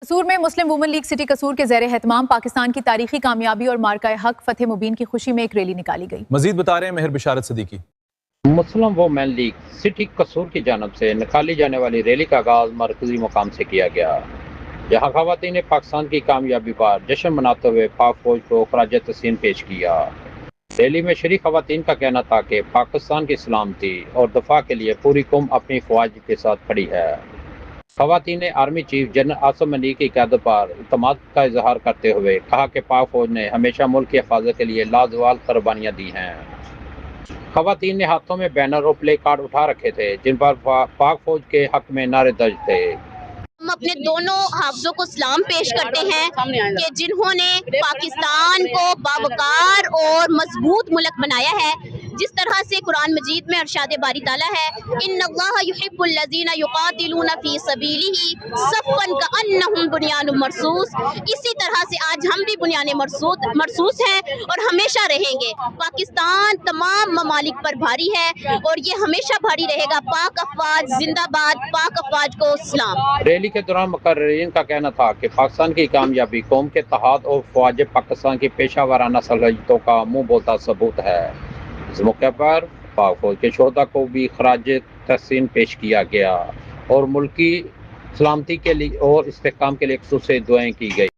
قصور میں Muslim woman league city قصور کے زیر اہتمام پاکستان کی تاریخی کامیابی اور مارکہ حق فتح مبین کی خوشی میں ایک ریلی نکالی گئی۔ مزید بتا رہے ہیں مہر بشارت Siddiqui. Muslim woman league city قصور کی جانب سے نکالی جانے والی ریلی کا آغاز مرکزی مقام سے کیا گیا، جہاں خواتین نے پاکستان کی کامیابی پر جشن مناتے ہوئے پاک فوج کو خراج تحسین پیش کیا۔ ریلی میں شریک خواتین کا کہنا تھا کہ پاکستان کی سلامتی اور دفاع کے لیے پوری قوم اپنی فوج کے ساتھ کھڑی ہے۔ خواتین نے آرمی چیف جنرل عاصم منیع کی قیادت پر اعتماد کا اظہار کرتے ہوئے کہا کہ پاک فوج نے ہمیشہ ملک کی حفاظت کے لیے لازوال قربانیاں دی ہیں۔ خواتین نے ہاتھوں میں بینر اور پلے کارڈ اٹھا رکھے تھے جن پر پاک فوج کے حق میں نعرے درج تھے۔ ہم اپنے دونوں حافظوں کو سلام پیش کرتے ہیں کہ جنہوں نے پاکستان کو باوقار اور مضبوط ملک بنایا ہے، جس طرح سے قرآن مجید میں ارشاد باری تعالیٰ ہے ان اللہ یحب الذین یقاتلون فی سبیلہ صفا کأنہم بنیان مرصوص، اسی طرح سے آج ہم بھی بنیان مرصوص ہیں اور ہمیشہ رہیں گے۔ پاکستان تمام ممالک پر بھاری ہے اور یہ ہمیشہ بھاری رہے گا۔ پاک افواج زندہ باد، پاک افواج کو سلام۔ ریلی کے دوران مقررین کا کہنا تھا کہ پاکستان کی کامیابی قوم کے اتحاد اور فوج پاکستان کی پیشہ ورانہ صلاحیتوں کا منہ بولتا ثبوت ہے۔ اس موقع پر پاک فوج کے شہداء کو بھی خراج تحسین پیش کیا گیا اور ملکی سلامتی کے لیے اور استحکام کے لیے خصوصی دعائیں کی گئی۔